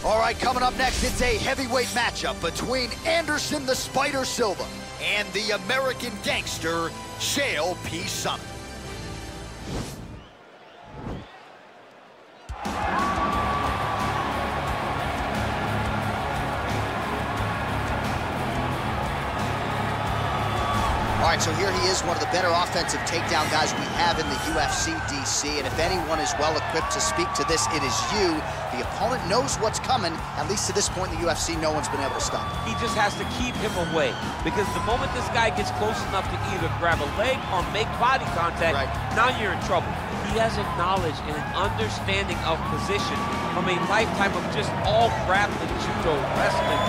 All right, coming up next, it's a heavyweight matchup between Anderson the Spider Silva and the American gangster, Chael P. Sonnen. All right, so here he is, one of the better offensive takedown guys we have in the UFC, DC. And if anyone is well-equipped to speak to this, it is you. The opponent knows what's coming. At least to this point in the UFC, no one's been able to stop him. He just has to keep him away, because the moment this guy gets close enough to either grab a leg or make body contact, now you're in trouble. He has a knowledge and an understanding of position from a lifetime of just all grappling, judo, wrestling,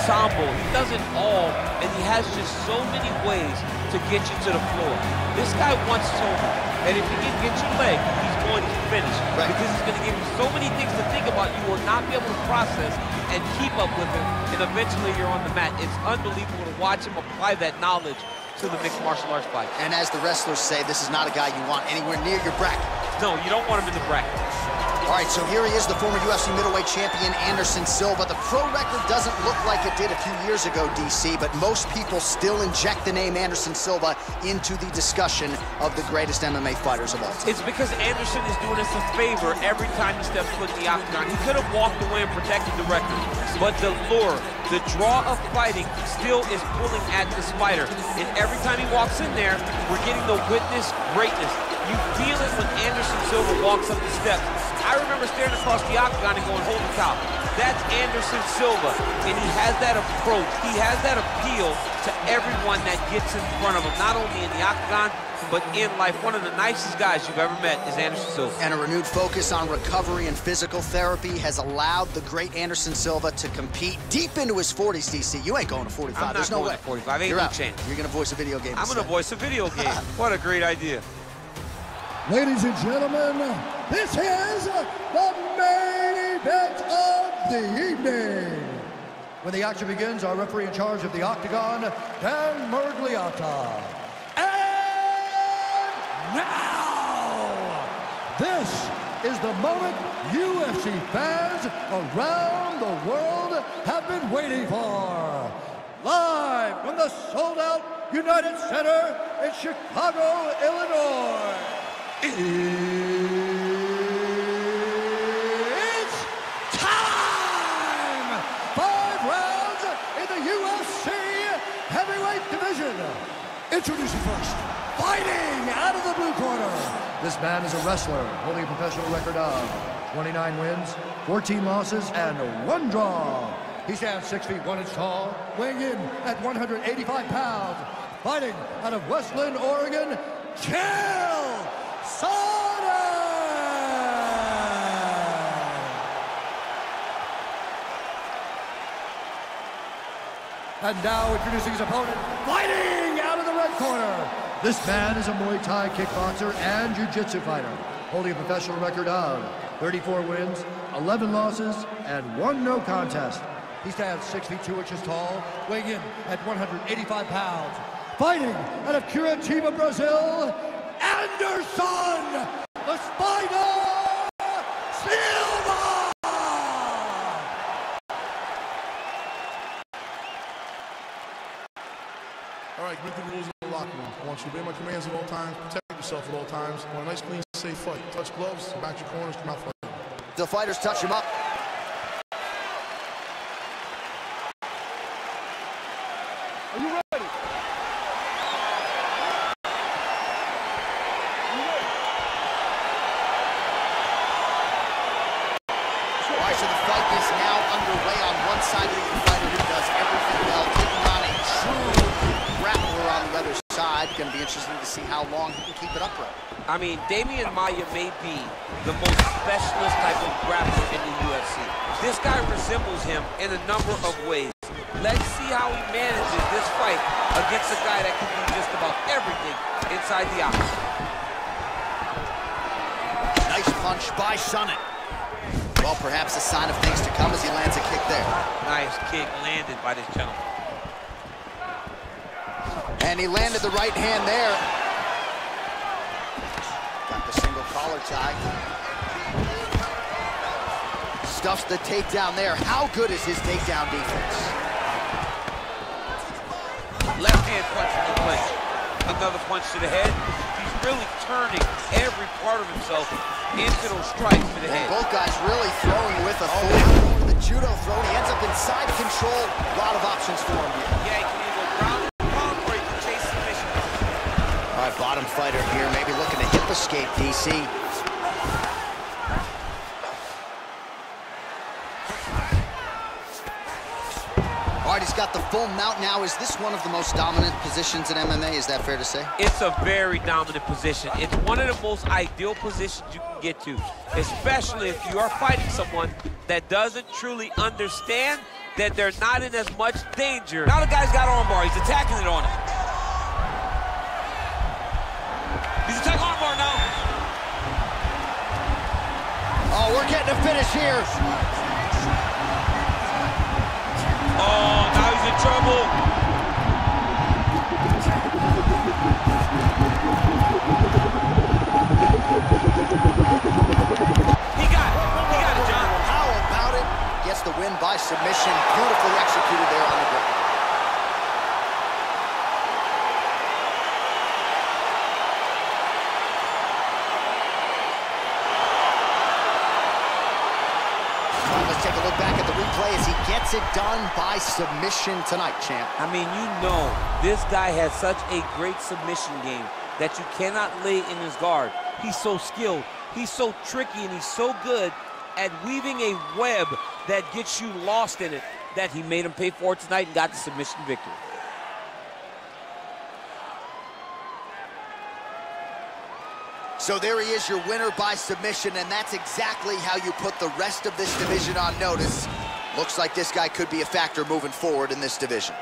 sambo. He does it all, and he has just so many ways to get you to the floor. This guy once told me that if he can get your leg, he's going to finish. Because he's going to give you so many things to think about, you will not be able to process and keep up with him, and eventually you're on the mat. It's unbelievable to watch him apply that knowledge to the mixed martial arts fight. And as the wrestlers say, this is not a guy you want anywhere near your bracket. No, you don't want him in the bracket. All right, so here he is, the former UFC middleweight champion, Anderson Silva. The pro record doesn't look like it did a few years ago, DC, but most people still inject the name Anderson Silva into the discussion of the greatest MMA fighters of all time. It's because Anderson is doing us a favor every time he steps foot in the octagon. He could have walked away and protected the record, but the lure, the draw of fighting still is pulling at this fighter. And every time he walks in there, we're getting to witness greatness. You feel it when Anderson Silva walks up the steps. I remember staring across the octagon and going, holy cow, that's Anderson Silva. And he has that approach. He has that appeal to everyone that gets in front of him, not only in the octagon, but in life. One of the nicest guys you've ever met is Anderson Silva. And a renewed focus on recovery and physical therapy has allowed the great Anderson Silva to compete deep into his 40s, DC. You ain't going to 45. There's no way. 45. Ain't no chance. You're going to voice a video game. I'm going to voice a video game. What a great idea. Ladies and gentlemen, this is the main event of the evening. When the action begins, our referee in charge of the octagon, Dan Murgliata. And now, this is the moment UFC fans around the world have been waiting for. Live from the sold-out United Center in Chicago, Illinois. It's time! 5 rounds in the UFC heavyweight division. Introducing first, fighting out of the blue corner. This man is a wrestler holding a professional record of 29 wins, 14 losses, and 1 draw. He stands 6 feet 1 inch tall, weighing in at 185 pounds. Fighting out of Westland, Oregon, Chael! Sonnen! And now introducing his opponent, fighting out of the red corner. This man is a Muay Thai kickboxer and jiu-jitsu fighter, holding a professional record of 34 wins, 11 losses, and 1 no contest. He stands 6 feet 2 inches tall, weighing in at 185 pounds. Fighting out of Curitiba, Brazil, Anderson, the Spider Silva! All right, read the rules of the locker room. I want you to obey my commands at all times, protect yourself at all times. I want a nice, clean, safe fight. Touch gloves, back your corners, come out fighting. The fighters touch him up. Are you ready? So the fight is now underway. On one side, of the fighter who does everything well, taking on a true grappler on the other side. Going to be interesting to see how long he can keep it upright. I mean, Damian Maia may be the most specialist type of grappler in the UFC. This guy resembles him in a number of ways. Let's see how he manages this fight against a guy that can do just about everything inside the octagon. Nice punch by Sonnen. Well, perhaps a sign of things to come as he lands a kick there. Nice kick landed by this gentleman. And he landed the right hand there. Got the single collar tie. stuffs the takedown there. How good is his takedown defense? Left hand punch from the clinch. Another punch to the head. He's really turning every part of himself into those strikes to the head. Both guys really throwing with authority. The judo throw, he ends up inside control. A lot of options for him here. Yeah, he can either go ground and pound or he can chase submission. All right, bottom fighter here, maybe looking to hip escape, DC. All right, he's got the full mount now. Is this one of the most dominant positions in MMA? Is that fair to say? It's a very dominant position. It's one of the most ideal positions you can get to, especially if you are fighting someone that doesn't truly understand that they're not in as much danger. Now the guy's got armbar. He's attacking it on it. He's attacking armbar now. Oh, we're getting a finish here. Oh, now he's in trouble. He got it, John. How about it? Gets the win by submission. Beautifully executed there on the ground. Let's take a look back at the replay as he gets it done by submission tonight, champ. I mean, you know, this guy has such a great submission game that you cannot lay in his guard. He's so skilled, he's so tricky, and he's so good at weaving a web that gets you lost in it that he made him pay for it tonight and got the submission victory. So there he is, your winner by submission, and that's exactly how you put the rest of this division on notice. Looks like this guy could be a factor moving forward in this division.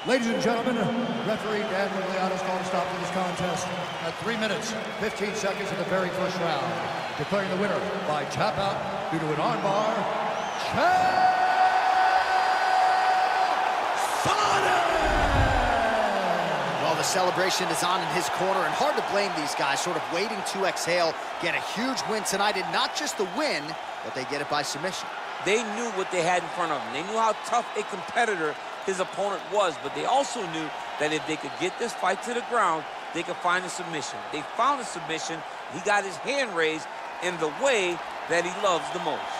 Ladies and gentlemen, referee Dan Migliano's called a stop to this contest at 3 minutes, 15 seconds of the very first round. Declaring the winner by tap out due to an armbar, Chael! Well, the celebration is on in his corner, and hard to blame these guys, sort of waiting to exhale, get a huge win tonight, and not just the win, but they get it by submission. They knew what they had in front of them. They knew how tough a competitor his opponent was, but they also knew that if they could get this fight to the ground, they could find a submission. They found a submission. He got his hand raised in the way that he loves the most.